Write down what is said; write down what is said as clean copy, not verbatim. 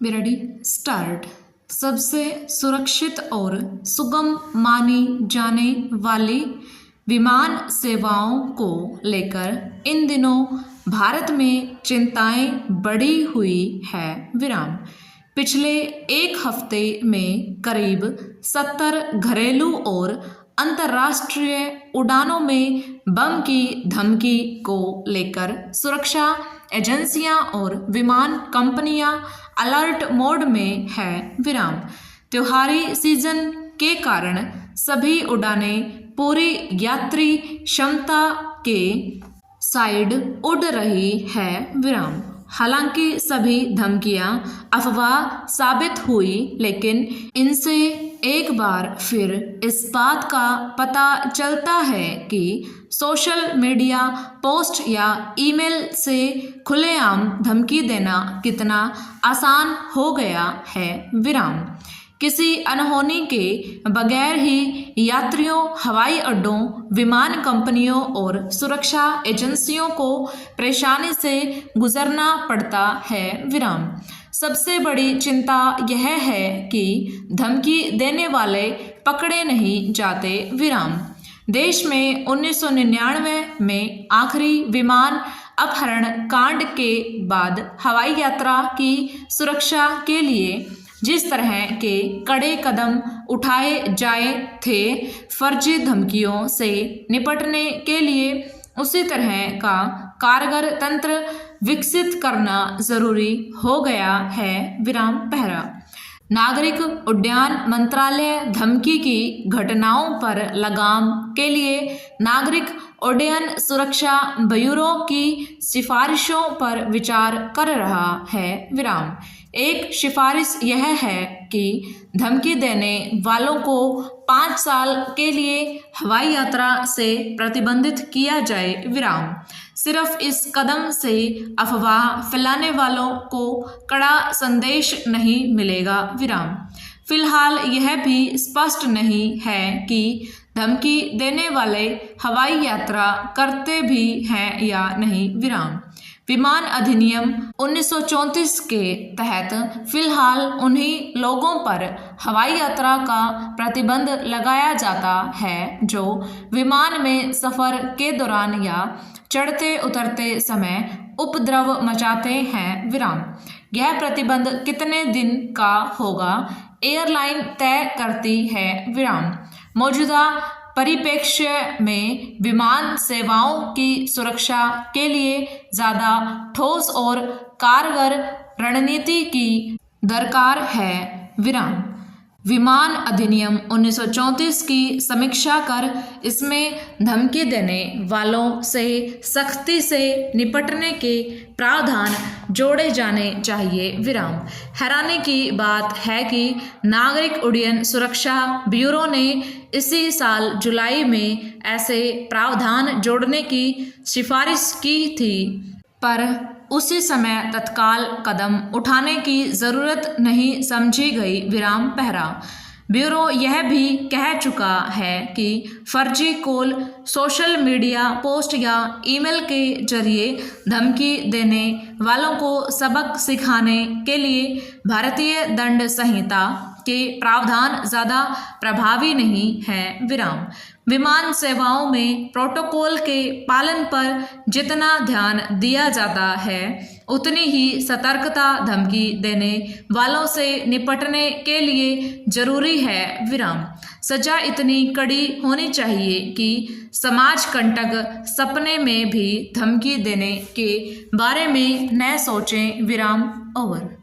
Be ready start. सबसे सुरक्षित और सुगम मानी जाने वाली विमान सेवाओं को लेकर इन दिनों भारत में चिंताएं बढ़ी हुई है विराम। पिछले एक हफ्ते में करीब 70 घरेलू और अंतर्राष्ट्रीय उड़ानों में बम की धमकी को लेकर सुरक्षा एजेंसियां और विमान कंपनियां अलर्ट मोड में है विराम। त्योहारी सीजन के कारण सभी उड़ानें पूरी यात्री क्षमता के साइड उड़ रही है विराम। हालांकि सभी धमकियां अफवाह साबित हुई, लेकिन इनसे एक बार फिर इस बात का पता चलता है कि सोशल मीडिया पोस्ट या ईमेल से खुलेआम धमकी देना कितना आसान हो गया है विराम। किसी अनहोनी के बगैर ही यात्रियों, हवाई अड्डों, विमान कंपनियों और सुरक्षा एजेंसियों को परेशानी से गुजरना पड़ता है विराम। सबसे बड़ी चिंता यह है कि धमकी देने वाले पकड़े नहीं जाते विराम। देश में 1999 में आखिरी विमान अपहरण कांड के बाद हवाई यात्रा की सुरक्षा के लिए जिस तरह के कड़े कदम उठाए जाए थे, फर्जी धमकियों से निपटने के लिए उसी तरह का कारगर तंत्र विकसित करना जरूरी हो गया है विराम। पहला, नागरिक उड्डयन मंत्रालय धमकी की घटनाओं पर लगाम के लिए नागरिक उड्डयन सुरक्षा ब्यूरो की सिफारिशों पर विचार कर रहा है विराम। एक सिफारिश यह है कि धमकी देने वालों को 5 साल के लिए हवाई यात्रा से प्रतिबंधित किया जाए विराम। सिर्फ इस कदम से अफवाह फैलाने वालों को कड़ा संदेश नहीं मिलेगा विराम। फिलहाल यह भी स्पष्ट नहीं है कि धमकी देने वाले हवाई यात्रा करते भी हैं या नहीं विराम। विमान अधिनियम 1934 के तहत फिलहाल उन्हीं लोगों पर हवाई यात्रा का प्रतिबंध लगाया जाता है जो विमान में सफर के दौरान या चढ़ते उतरते समय उपद्रव मचाते हैं विराम। यह प्रतिबंध कितने दिन का होगा, एयरलाइन तय करती है विराम। मौजूदा परिप्रेक्ष्य में विमान सेवाओं की सुरक्षा के लिए ज़्यादा ठोस और कारगर रणनीति की दरकार है विराम। विमान अधिनियम 1934 की समीक्षा कर इसमें धमकी देने वालों से सख्ती से निपटने के प्रावधान जोड़े जाने चाहिए विराम। हैरानी की बात है कि नागरिक उड्डयन सुरक्षा ब्यूरो ने इसी साल जुलाई में ऐसे प्रावधान जोड़ने की सिफारिश की थी, पर उसी समय तत्काल कदम उठाने की जरूरत नहीं समझी गई विराम। पहला, ब्यूरो यह भी कह चुका है कि फर्जी कॉल, सोशल मीडिया पोस्ट या ईमेल के जरिए धमकी देने वालों को सबक सिखाने के लिए भारतीय दंड संहिता के प्रावधान ज़्यादा प्रभावी नहीं है विराम। विमान सेवाओं में प्रोटोकॉल के पालन पर जितना ध्यान दिया जाता है, उतनी ही सतर्कता धमकी देने वालों से निपटने के लिए जरूरी है विराम। सजा इतनी कड़ी होनी चाहिए कि समाज कंटक सपने में भी धमकी देने के बारे में न सोचें विराम। ओवर।